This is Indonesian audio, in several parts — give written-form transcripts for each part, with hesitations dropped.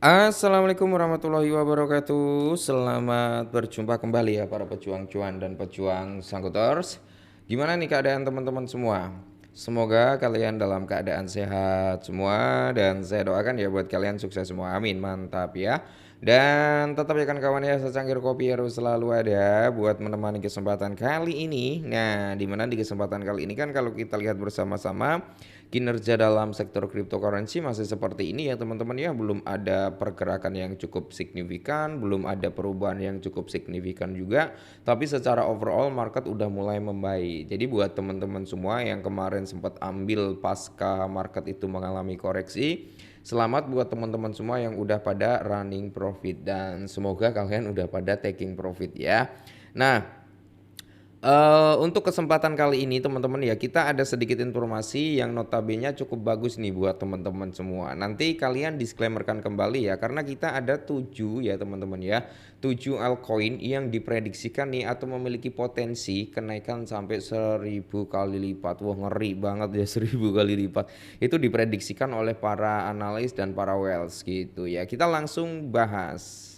Assalamualaikum warahmatullahi wabarakatuh. Selamat berjumpa kembali ya para pejuang cuan dan pejuang Sanggutors. Gimana nih keadaan teman-teman semua? Semoga kalian dalam keadaan sehat semua dan saya doakan ya buat kalian sukses semua. Amin. Mantap ya. Dan tetap ya kan kawan ya, secangkir kopi harus selalu ada buat menemani kesempatan kali ini. Nah, dimana di kesempatan kali ini kan kalau kita lihat bersama-sama kinerja dalam sektor cryptocurrency masih seperti ini ya teman-teman ya, belum ada pergerakan yang cukup signifikan, belum ada perubahan yang cukup signifikan juga, tapi secara overall market udah mulai membaik. Jadi buat teman-teman semua yang kemarin sempat ambil pasca market itu mengalami koreksi, selamat buat teman-teman semua yang udah pada running profit dan semoga kalian udah pada taking profit ya. Nah, untuk kesempatan kali ini teman-teman ya, kita ada sedikit informasi yang notabene cukup bagus nih buat teman-teman semua. Nanti kalian disclaimerkan kembali ya, karena kita ada 7 ya teman-teman ya, 7 altcoin yang diprediksikan nih atau memiliki potensi kenaikan sampai 1000 kali lipat. Wah, ngeri banget ya 1000 kali lipat. Itu diprediksikan oleh para analis dan para whales gitu ya. Kita langsung bahas.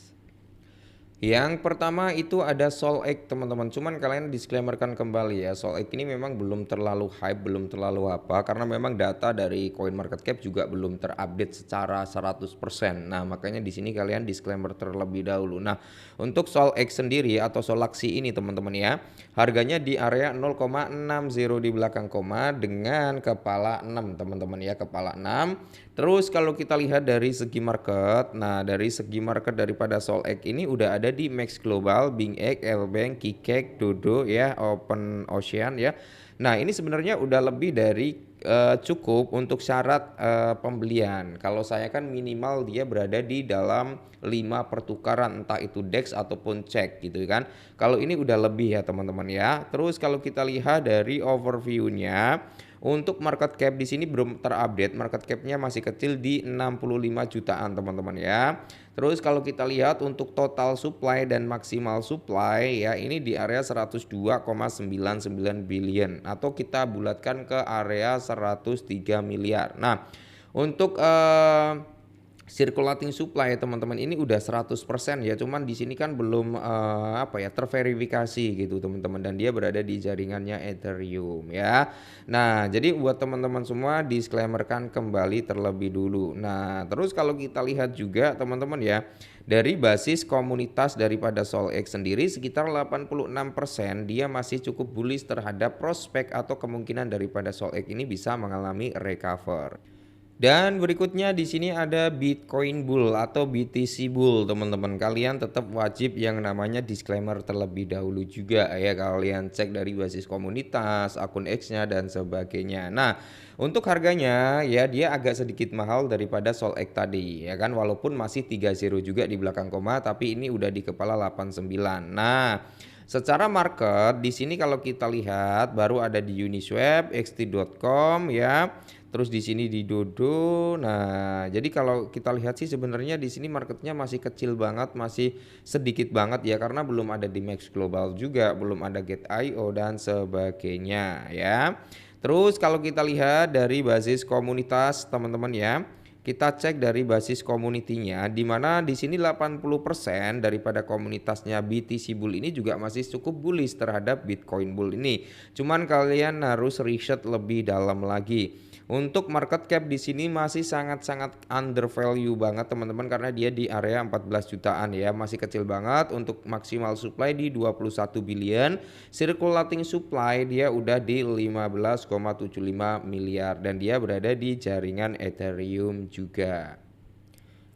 Yang pertama itu ada SolX teman-teman, cuman kalian disclaimerkan kembali ya, SolX ini memang belum terlalu hype, belum terlalu apa, karena memang data dari CoinMarketCap juga belum terupdate secara 100%. Nah makanya di sini kalian disclaimer terlebih dahulu. Nah untuk SolX sendiri atau Solaxi ini teman-teman ya, harganya di area 0,60 di belakang koma dengan kepala 6 teman-teman ya, kepala 6. Terus kalau kita lihat dari segi market, nah dari segi market daripada SolX ini udah ada di Max Global, BingX, Lbank, Kikek, Dodo ya, Open Ocean ya. Nah ini sebenarnya udah lebih dari cukup untuk syarat pembelian. Kalau saya kan minimal dia berada di dalam 5 pertukaran entah itu DEX ataupun cek gitu kan. Kalau ini udah lebih ya teman-teman ya. Terus kalau kita lihat dari overview-nya, untuk market cap di sini belum terupdate, market cap-nya masih kecil di 65 jutaan teman-teman ya. Terus kalau kita lihat untuk total supply dan maksimal supply ya, ini di area 102,99 billion atau kita bulatkan ke area 103 miliar. Nah, untuk circulating supply ya teman-teman ini udah 100% ya, cuman di sini kan belum apa ya, terverifikasi gitu teman-teman, dan dia berada di jaringannya Ethereum ya. Nah jadi buat teman-teman semua disclaimerkan kembali terlebih dulu. Nah terus kalau kita lihat juga teman-teman ya, dari basis komunitas daripada SolX sendiri sekitar 86% dia masih cukup bullish terhadap prospek atau kemungkinan daripada SolX ini bisa mengalami recover. Dan berikutnya di sini ada Bitcoin Bull atau BTC Bull teman-teman. Kalian tetap wajib yang namanya disclaimer terlebih dahulu juga ya. Kalian cek dari basis komunitas, akun X-nya dan sebagainya. Nah untuk harganya ya dia agak sedikit mahal daripada SolX tadi ya kan. Walaupun masih 30 juga di belakang koma, tapi ini udah di kepala 89. Nah secara market di sini kalau kita lihat baru ada di Uniswap, xt.com ya. Terus di sini di Dodo. Nah, jadi kalau kita lihat sih sebenarnya di sini marketnya masih kecil banget, masih sedikit banget ya, karena belum ada di Max Global juga, belum ada Get.io dan sebagainya ya. Terus kalau kita lihat dari basis komunitas teman-teman ya, kita cek dari basis community-nya, di mana di sini 80% daripada komunitasnya BTC Bull ini juga masih cukup bullish terhadap Bitcoin Bull ini. Cuman kalian harus riset lebih dalam lagi. Untuk market cap di sini masih sangat-sangat undervalue banget teman-teman, karena dia di area 14 jutaan ya, masih kecil banget. Untuk maksimal supply di 21 billion, circulating supply dia udah di 15,75 miliar dan dia berada di jaringan Ethereum juga.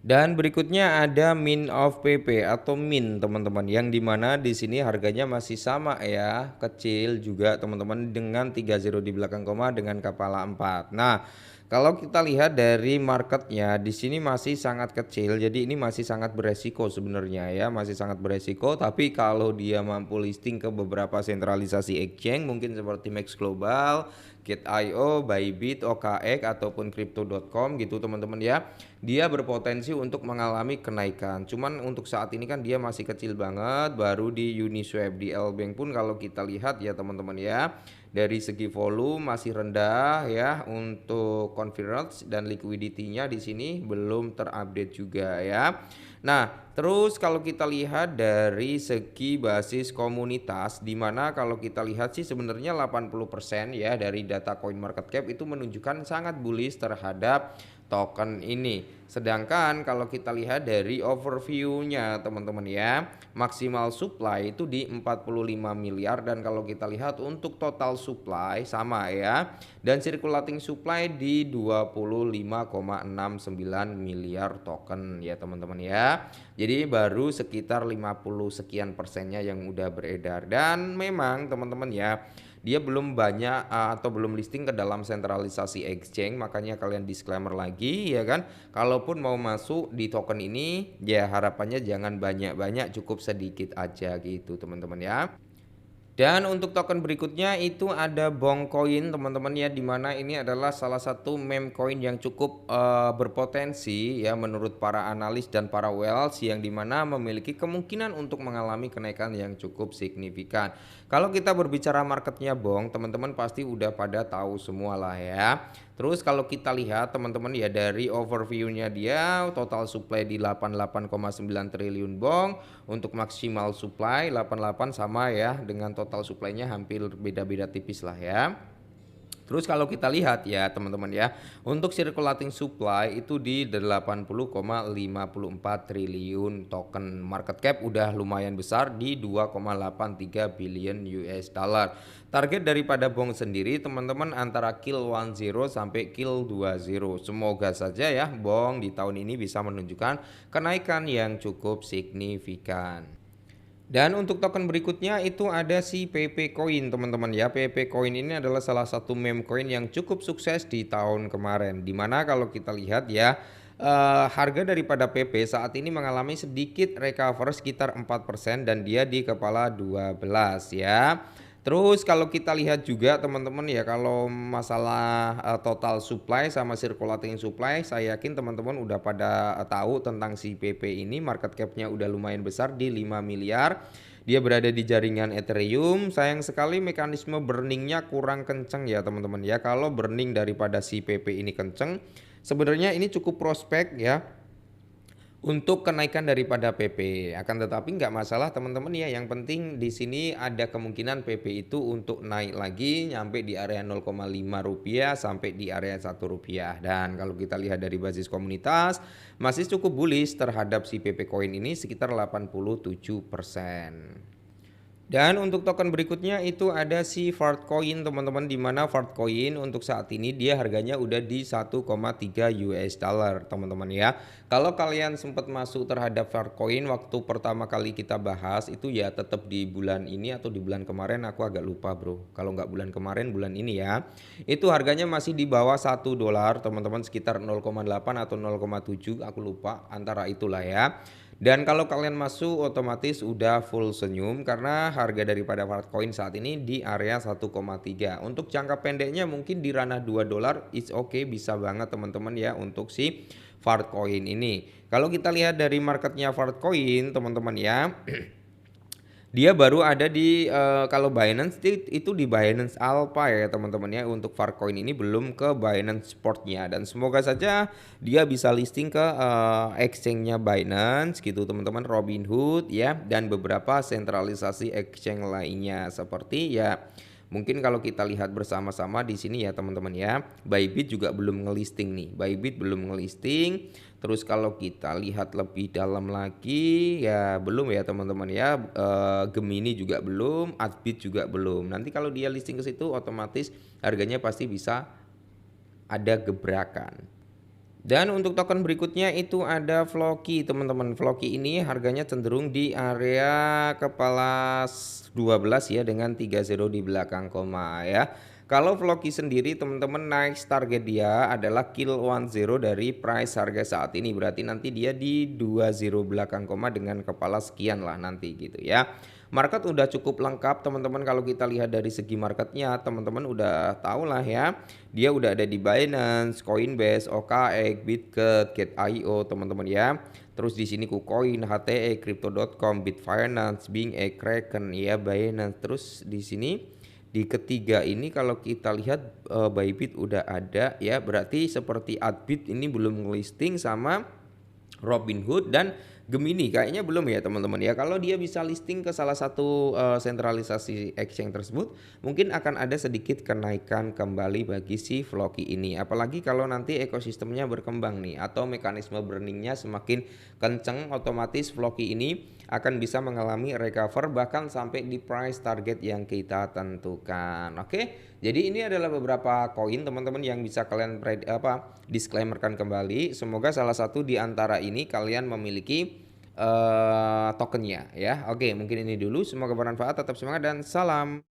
Dan berikutnya ada min of PP atau min teman-teman, yang dimana di sini harganya masih sama ya, kecil juga teman-teman dengan 30 di belakang koma dengan kepala 4. Nah kalau kita lihat dari marketnya di sini masih sangat kecil, jadi ini masih sangat beresiko sebenarnya ya, masih sangat beresiko. Tapi kalau dia mampu listing ke beberapa sentralisasi exchange mungkin seperti Max Global, Get.io, Bybit, OKX ataupun Crypto.com gitu teman-teman ya, dia berpotensi untuk mengalami kenaikan. Cuman untuk saat ini kan dia masih kecil banget, baru di Uniswap, di Lbank pun kalau kita lihat ya teman-teman ya, Dari segi volume masih rendah ya, untuk converge dan liquidity-nya di sini belum terupdate juga ya. Nah, terus kalau kita lihat dari segi basis komunitas, di mana kalau kita lihat sih sebenarnya 80% ya dari data CoinMarketCap itu menunjukkan sangat bullish terhadap token ini. Sedangkan kalau kita lihat dari overview-nya teman-teman ya, maksimal supply itu di 45 miliar dan kalau kita lihat untuk total supply sama ya. Dan circulating supply di 25,69 miliar token ya teman-teman ya. Jadi baru sekitar 50 sekian persennya yang udah beredar dan memang teman-teman ya, dia belum banyak atau belum listing ke dalam sentralisasi exchange, makanya kalian disclaimer lagi ya kan, kalaupun mau masuk di token ini ya harapannya jangan banyak-banyak, cukup sedikit aja gitu teman-teman ya. Dan untuk token berikutnya itu ada Bongcoin teman-teman ya, dimana ini adalah salah satu meme coin yang cukup berpotensi ya menurut para analis dan para whales, yang dimana memiliki kemungkinan untuk mengalami kenaikan yang cukup signifikan. Kalau kita berbicara marketnya Bong, teman-teman pasti udah pada tahu semua lah ya. Terus kalau kita lihat teman-teman ya dari overview-nya, dia total supply di 88,9 triliun Bong. Untuk maksimal supply 88 sama ya dengan total supply-nya hampir beda-beda tipis lah ya. Terus kalau kita lihat ya teman-teman ya, untuk circulating supply itu di 80,54 triliun token, market cap udah lumayan besar di 2,83 billion US dollar. Target daripada Bong sendiri teman-teman antara kill 10 sampai kill 20. Semoga saja ya Bong di tahun ini bisa menunjukkan kenaikan yang cukup signifikan. Dan untuk token berikutnya itu ada si PP Coin teman-teman ya. PP Coin ini adalah salah satu meme coin yang cukup sukses di tahun kemarin. Dimana kalau kita lihat ya, harga daripada PP saat ini mengalami sedikit recover sekitar 4% dan dia di kepala 12 ya. Terus kalau kita lihat juga teman-teman ya, kalau masalah total supply sama circulating supply, saya yakin teman-teman udah pada tahu tentang si PP ini. Market cap-nya udah lumayan besar di 5 miliar. Dia berada di jaringan Ethereum. Sayang sekali mekanisme burningnya kurang kenceng ya teman-teman ya. Kalau burning daripada si PP ini kenceng, sebenarnya ini cukup prospek ya untuk kenaikan daripada PP. Akan tetapi nggak masalah teman-teman ya, yang penting di sini ada kemungkinan PP itu untuk naik lagi nyampe di area 0,5 rupiah sampai di area 1 rupiah. Dan kalau kita lihat dari basis komunitas masih cukup bullish terhadap si PP coin ini sekitar 87%. Dan untuk token berikutnya itu ada si Fartcoin teman-teman, di mana Fartcoin untuk saat ini dia harganya udah di 1,3 US dollar teman-teman ya. Kalau kalian sempat masuk terhadap Fartcoin waktu pertama kali kita bahas itu ya tetap di bulan ini atau di bulan kemarin, aku agak lupa bro. Kalau nggak bulan kemarin bulan ini ya. Itu harganya masih di bawah 1 dolar teman-teman, sekitar 0,8 atau 0,7 aku lupa, antara itulah ya. Dan kalau kalian masuk otomatis udah full senyum karena harga daripada Fartcoin saat ini di area 1,3. Untuk jangka pendeknya mungkin di ranah 2 dolar it's okay, bisa banget teman-teman ya untuk si Fartcoin ini. Kalau kita lihat dari marketnya Fartcoin teman-teman ya, dia baru ada di kalau Binance itu di Binance Alpha ya teman-teman ya. Untuk Fartcoin ini belum ke Binance Sportnya, dan semoga saja dia bisa listing ke exchange-nya Binance gitu teman-teman, Robinhood ya, dan beberapa sentralisasi exchange lainnya seperti ya. Mungkin kalau kita lihat bersama-sama di sini ya teman-teman ya, Bybit juga belum ngelisting nih. Bybit belum ngelisting. Terus kalau kita lihat lebih dalam lagi ya belum ya teman-teman ya. Gemini juga belum, Adbit juga belum. Nanti kalau dia listing ke situ otomatis harganya pasti bisa ada gebrakan. Dan untuk token berikutnya itu ada Floki teman-teman. Floki ini harganya cenderung di area kepala 12 ya, dengan 30 di belakang koma ya. Kalau Floki sendiri teman-teman, next target dia adalah kill 10 dari price harga saat ini. Berarti nanti dia di 20 belakang koma dengan kepala sekian lah nanti gitu ya. Market udah cukup lengkap teman-teman. Kalau kita lihat dari segi marketnya teman-teman udah tahu lah ya. Dia udah ada di Binance, Coinbase, OKX, Bitget, Gate.io teman-teman ya. Terus di sini KuCoin, HTE, Crypto.com, Bitfinance, Bing, Kraken ya, Binance. Terus di sini Di ketiga ini kalau kita lihat Bybit udah ada ya, berarti seperti Adbit ini belum listing, sama Robinhood dan Gemini kayaknya belum ya teman-teman ya. Kalau dia bisa listing ke salah satu sentralisasi exchange tersebut, mungkin akan ada sedikit kenaikan kembali bagi si Floki ini. Apalagi kalau nanti ekosistemnya berkembang nih atau mekanisme burningnya semakin kenceng, otomatis Floki ini akan bisa mengalami recover bahkan sampai di price target yang kita tentukan. Oke. Jadi ini adalah beberapa koin teman-teman yang bisa kalian disclaimerkan kembali. Semoga salah satu di antara ini kalian memiliki tokennya ya. Oke, mungkin ini dulu. Semoga bermanfaat. Tetap semangat dan salam.